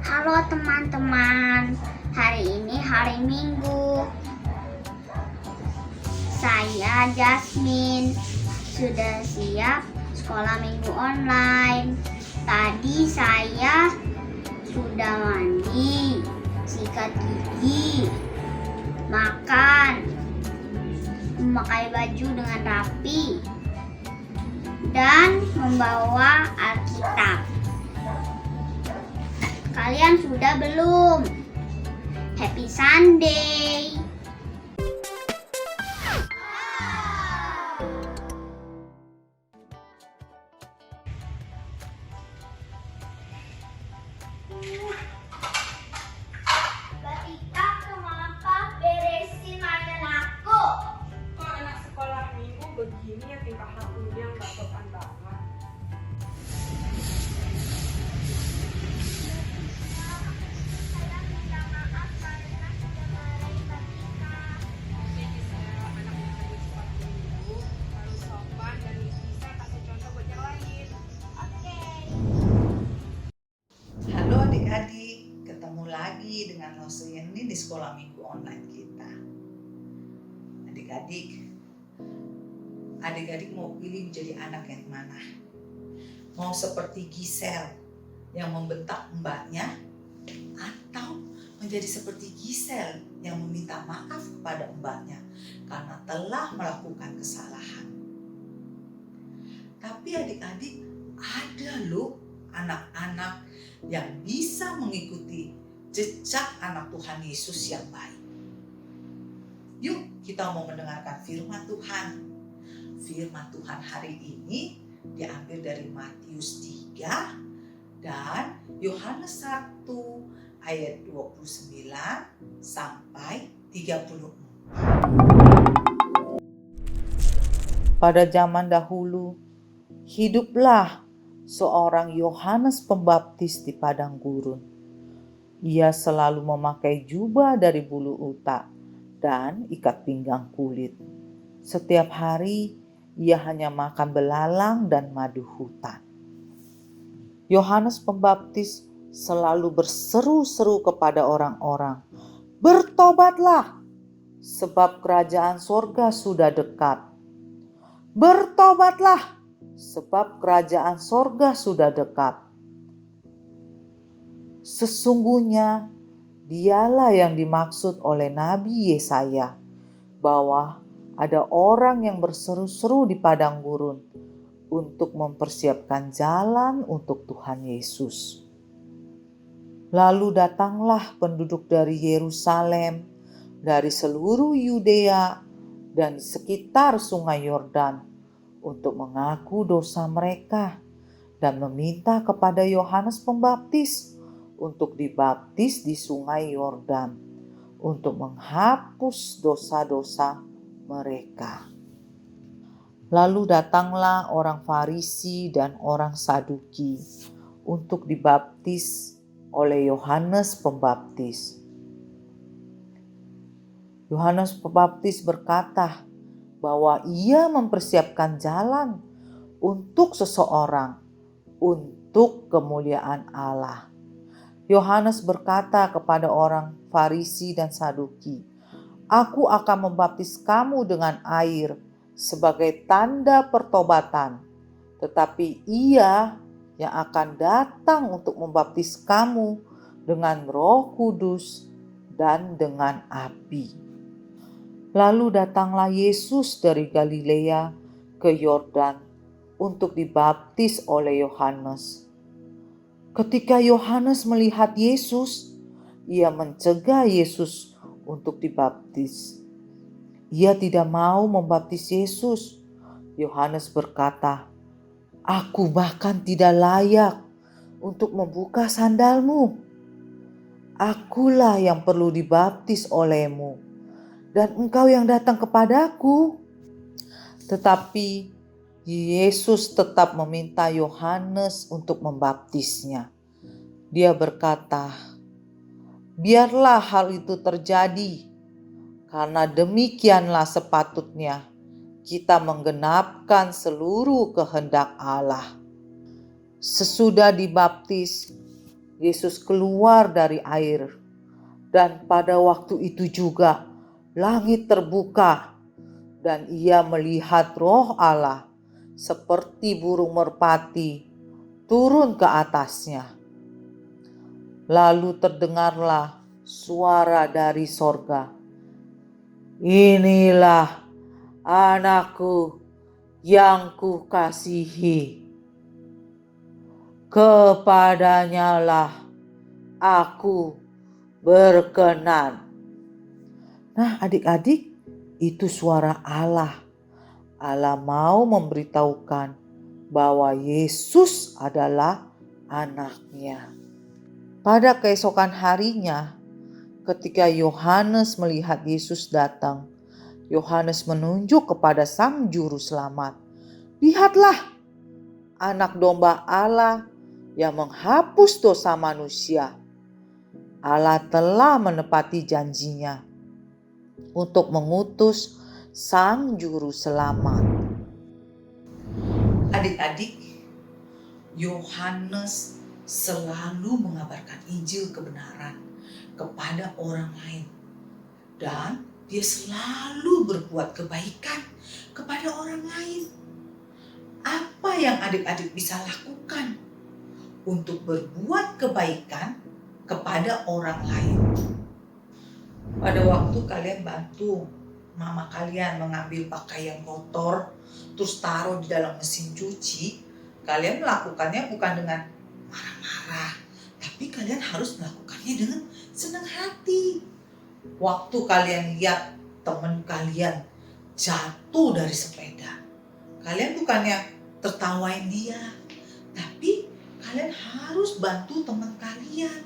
Halo teman-teman, hari ini hari Minggu. Saya Jasmine, sudah siap sekolah minggu online. Tadi saya sudah mandi, sikat gigi, makan, memakai baju dengan rapi, dan membawa Alkitab. Kalian sudah belum? Happy Sunday! Batika, kenapa beresin mainan aku? Kok anak sekolah minggu begini ya tingkah lakunya nggak sopan banget. Saya minta maaf karena sudah marahin Batika. Oke Gisel, anak yang lagi sekolah minggu harus sopan dan bisa kasih contoh buat yang lain. Oke. Halo adik-adik, ketemu lagi dengan Rosyeni di sekolah minggu online kita. Adik-adik mau pilih menjadi anak yang mana? Mau seperti Gisel yang membentak mbaknya, atau menjadi seperti Gisel yang meminta maaf kepada mbaknya karena telah melakukan kesalahan? Tapi adik-adik, ada loh anak-anak yang bisa mengikuti jejak anak Tuhan Yesus yang baik. Yuk kita mau mendengarkan firman Tuhan. Firman Tuhan hari ini diambil dari Matius 3 dan Yohanes 1 ayat 29 sampai 34. Pada zaman dahulu, hiduplah seorang Yohanes Pembaptis di padang gurun. Ia selalu memakai jubah dari bulu unta dan ikat pinggang kulit. Setiap hari ia hanya makan belalang dan madu hutan. Yohanes Pembaptis selalu berseru-seru kepada orang-orang, "Bertobatlah, sebab kerajaan sorga sudah dekat. Bertobatlah, sebab kerajaan sorga sudah dekat." Sesungguhnya dialah yang dimaksud oleh Nabi Yesaya, bahwa ada orang yang berseru-seru di padang gurun untuk mempersiapkan jalan untuk Tuhan Yesus. Lalu datanglah penduduk dari Yerusalem, dari seluruh Yudea dan di sekitar sungai Yordan untuk mengaku dosa mereka dan meminta kepada Yohanes Pembaptis untuk dibaptis di sungai Yordan untuk menghapus dosa-dosa mereka. Lalu datanglah orang Farisi dan orang Saduki untuk dibaptis oleh Yohanes Pembaptis. Yohanes Pembaptis berkata bahwa ia mempersiapkan jalan untuk seseorang untuk kemuliaan Allah. Yohanes berkata kepada orang Farisi dan Saduki, "Aku akan membaptis kamu dengan air sebagai tanda pertobatan, tetapi Ia yang akan datang untuk membaptis kamu dengan Roh Kudus dan dengan api." Lalu datanglah Yesus dari Galilea ke Yordan untuk dibaptis oleh Yohanes. Ketika Yohanes melihat Yesus, ia mencegah Yesus untuk dibaptis. Ia tidak mau membaptis Yesus. Yohanes berkata, "Aku bahkan tidak layak untuk membuka sandalmu. Akulah yang perlu dibaptis olehmu, dan engkau yang datang kepadaku." Tetapi Yesus tetap meminta Yohanes untuk membaptisnya. Dia berkata, "Biarlah hal itu terjadi, karena demikianlah sepatutnya kita menggenapkan seluruh kehendak Allah." Sesudah dibaptis, Yesus keluar dari air. Dan pada waktu itu juga langit terbuka dan ia melihat Roh Allah seperti burung merpati turun ke atasnya. Lalu terdengarlah suara dari sorga, "Inilah anakku yang kukasihi. Kepadanyalah aku berkenan." Nah, adik-adik, itu suara Allah. Allah mau memberitahukan bahwa Yesus adalah anaknya. Pada keesokan harinya, ketika Yohanes melihat Yesus datang, Yohanes menunjuk kepada Sang Juru Selamat. "Lihatlah, anak domba Allah yang menghapus dosa manusia. Allah telah menepati janjinya untuk mengutus Sang Juru Selamat." Adik-adik, Yohanes selalu mengabarkan Injil kebenaran kepada orang lain. Dan dia selalu berbuat kebaikan kepada orang lain. Apa yang adik-adik bisa lakukan untuk berbuat kebaikan kepada orang lain? Pada waktu kalian bantu mama kalian mengambil pakaian kotor, terus taruh di dalam mesin cuci, kalian melakukannya bukan dengan marah-marah, tapi kalian harus melakukannya dengan senang hati. Waktu kalian lihat teman kalian jatuh dari sepeda, kalian bukannya tertawain dia, tapi kalian harus bantu teman kalian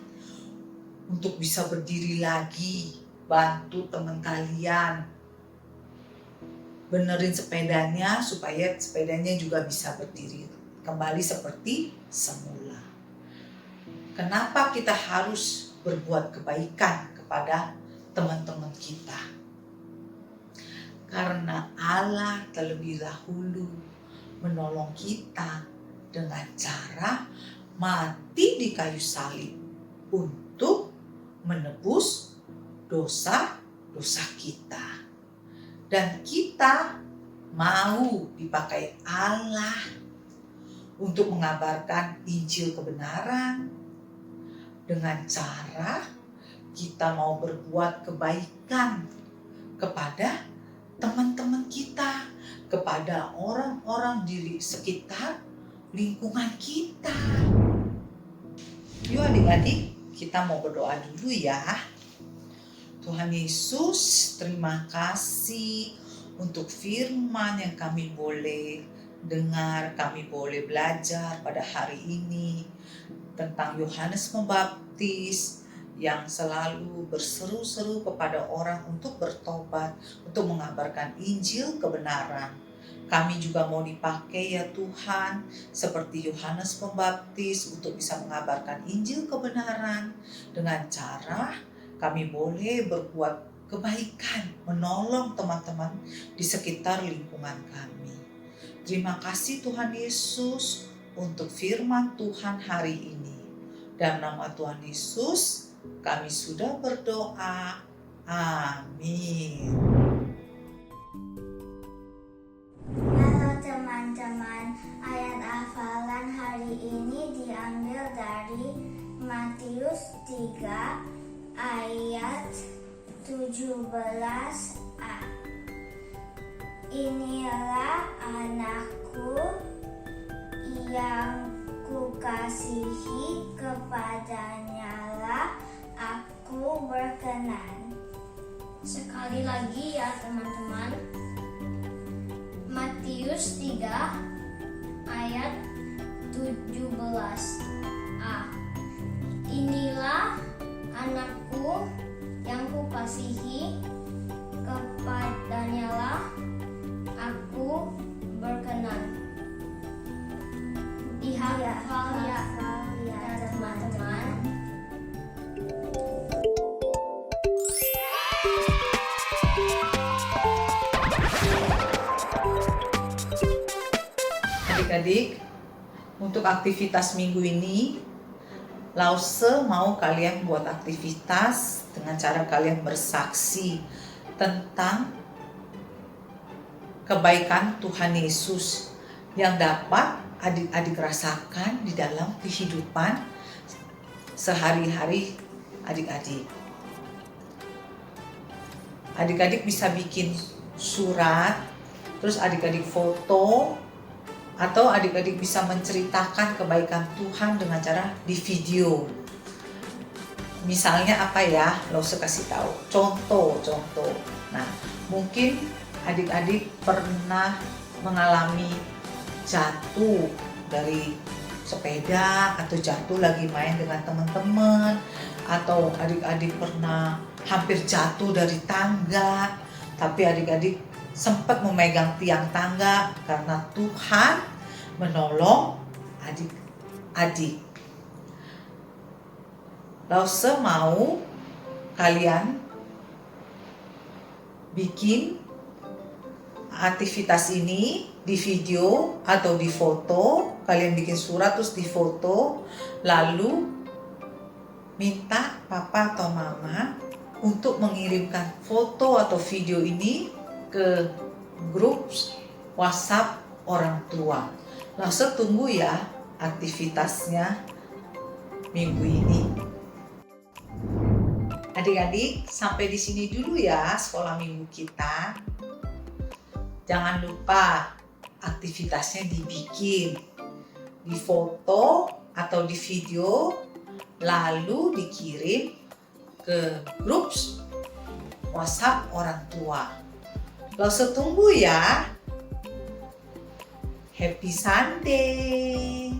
untuk bisa berdiri lagi. Bantu teman kalian benerin sepedanya supaya sepedanya juga bisa berdiri kembali seperti semula. Kenapa kita harus berbuat kebaikan kepada teman-teman kita? Karena Allah terlebih dahulu menolong kita dengan cara mati di kayu salib untuk menebus dosa-dosa kita. Dan kita mau dipakai Allah untuk mengabarkan Injil kebenaran dengan cara kita mau berbuat kebaikan kepada teman-teman kita, kepada orang-orang di sekitar lingkungan kita. Yuk adik-adik, kita mau berdoa dulu ya. Tuhan Yesus, terima kasih untuk firman yang kami boleh dengar, kami boleh belajar pada hari ini tentang Yohanes Pembaptis yang selalu berseru-seru kepada orang untuk bertobat, untuk mengabarkan Injil kebenaran. Kami juga mau dipakai ya Tuhan, seperti Yohanes Pembaptis untuk bisa mengabarkan Injil kebenaran dengan cara kami boleh berbuat kebaikan, menolong teman-teman di sekitar lingkungan kami. Terima kasih Tuhan Yesus untuk firman Tuhan hari ini. Dalam nama Tuhan Yesus, kami sudah berdoa. Amin. Halo teman-teman, ayat hafalan hari ini diambil dari Matius 3 ayat 17a. Inilah anakku yang kukasihi, kepadanyalah aku berkenan. Sekali lagi ya teman-teman, Matius 3 ayat 17a. Inilah anakku yang kukasihi, kepadanyalah aku berkenan. Dihafal ya teman-teman. Adik-adik, untuk aktivitas minggu ini Lause mau kalian buat aktivitas dengan cara kalian bersaksi tentang kebaikan Tuhan Yesus yang dapat adik-adik rasakan di dalam kehidupan sehari-hari adik-adik. Adik-adik bisa bikin surat, terus adik-adik foto, atau adik-adik bisa menceritakan kebaikan Tuhan dengan cara di video. Misalnya apa ya? Lause kasih tahu. Contoh. Nah, mungkin adik-adik pernah mengalami jatuh dari sepeda atau jatuh lagi main dengan teman-teman, atau adik-adik pernah hampir jatuh dari tangga, tapi adik-adik sempat memegang tiang tangga karena Tuhan menolong adik-adik. Lause mau kalian bikin aktivitas ini di video atau di foto. Kalian bikin surat terus di foto, lalu minta papa atau mama untuk mengirimkan foto atau video ini ke grup WhatsApp orang tua. Langsung tunggu ya aktivitasnya minggu ini. Adik-adik, sampai di sini dulu ya sekolah minggu kita. Jangan lupa aktivitasnya dibikin, di foto atau di video, lalu dikirim ke grup WhatsApp orang tua. Langsung tunggu ya. Happy Sunday.